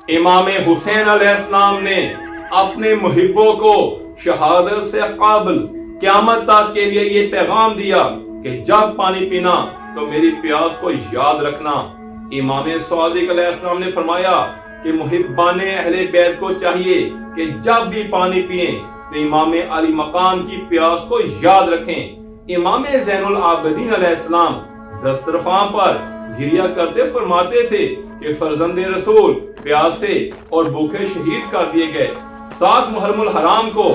इमाम हुसैन अलैहिस्सलाम ने अपने मुहिब्बों को शहादत से काबिल क़यामत तक के लिए ये पैगाम दिया कि जब पानी पीना तो मेरी प्यास को याद रखना। इमाम सादिक अलैहिस्सलाम ने फरमाया कि मुहिब्बाने अहले बैत को चाहिए कि जब भी पानी पिए तो इमाम अली मकाम की प्यास को याद रखें। इमाम ज़ैनुल आबिदीन अलैहिस्सलाम दस्तरखान पर घिरिया करते फरमाते थे कि फर्जंदे रसूल प्यासे और भूखे शहीद कर दिए गए। 7 मुहर्रमुल हराम को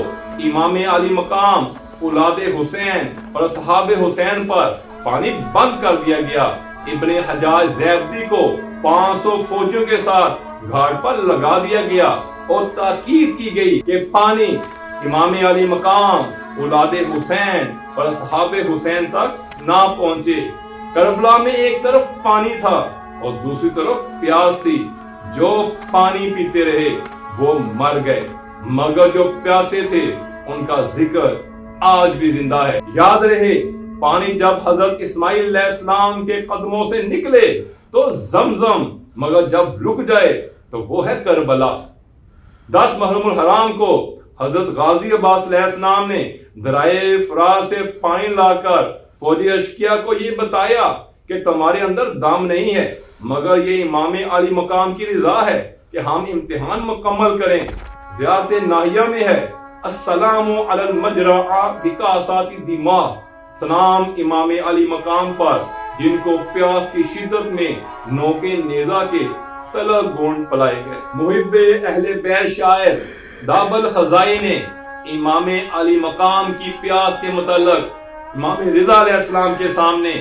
इमाम अली मकाम, औलादे हुसैन और असहाबे हुसैन पर पानी बंद कर दिया गया। इब्ने हज्जाज ज़ैदी को 500 फौजियों के साथ घाट पर लगा दिया गया और ताकीद की गई कि पानी इमाम अली मकाम, औलादे हुसैन और असहाबे हुसैन तक ना पहुंचे। करबला में एक तरफ पानी था और दूसरी तरफ प्यास थी। जो पानी पीते रहे वो मर गए, मगर जो प्यासे थे उनका जिक्र आज भी जिंदा है। याद रहे, पानी जब हजरत इस्माइल अलैहिस्सलाम के कदमों से निकले तो जमजम, मगर जब रुक जाए तो वो है करबला। 10 मुहर्रमुल हराम को हजरत गाजी अब्बास अलैहिस्सलाम ने दराए फराज से पानी लाकर फौजी अशकिया को ये बताया कि तुम्हारे अंदर दम नहीं है, मगर ये इमाम अली मकाम की रिजा है कि हम इम्तिहान मुकम्मल करें। ज़ियारत नाहिया में है अस्सलामु अलल मजरा बिकासाति दिमा, सलाम इमाम अली मकाम पर जिनको प्यास की शिद्दत में नोके नेजा के तलक गोंड पलाए गए। मुहिब्बे अहले बैत शायर दाबल खजाई ने इमाम अली मकाम की प्यास के मुतल्लिक इमाम रिज़ा अलैहिस्सलाम के सामने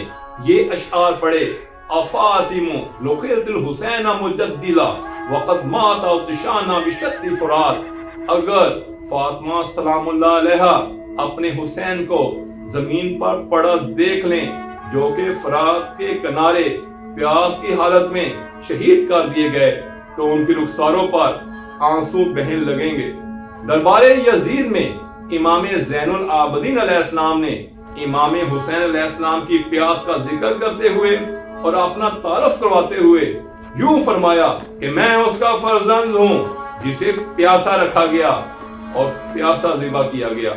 ये अशआर पढ़े। अफातिमु लुक़ियतुल हुसैन मुजद्दिला वक़द मात औतशाना बिशत्ति फुरात। अगर फातिमा सलामुल्लाह अलैहा अपने हुसैन को जमीन पर पड़ा देख लें जो कि फरात के किनारे प्यास की हालत में शहीद कर दिए गए, तो उनकी रुखसारों पर आंसू बहने लगेंगे। दरबारे यजीद में इमाम ज़ैनुल आबिदीन अलैहिस्सलाम ने इमाम हुसैन अलैहिस्सलाम की प्यास का जिक्र करते हुए और अपना तारफ करवाते हुए यूं फरमाया कि मैं उसका फर्जंद हूँ जिसे प्यासा रखा गया और प्यासा ज़िबा किया गया।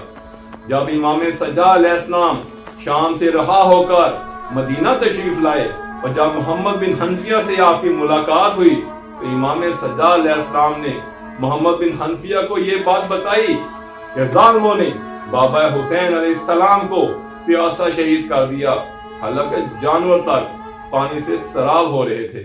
जब इमाम सज्जाद अलैहिस्सलाम शाम से रहा होकर मदीना तशरीफ लाए और जब मोहम्मद बिन हनफिया से आपकी मुलाकात हुई तो इमाम सज्जाद अलैहिस्सलाम ने मोहम्मद बिन हनफिया को ये बात बताई कि ज़ालिमों ने बाबा हुसैन अलैहिस्सलाम को प्यासा शहीद कर दिया, हालांकि जानवर तक पानी से सराब हो रहे थे।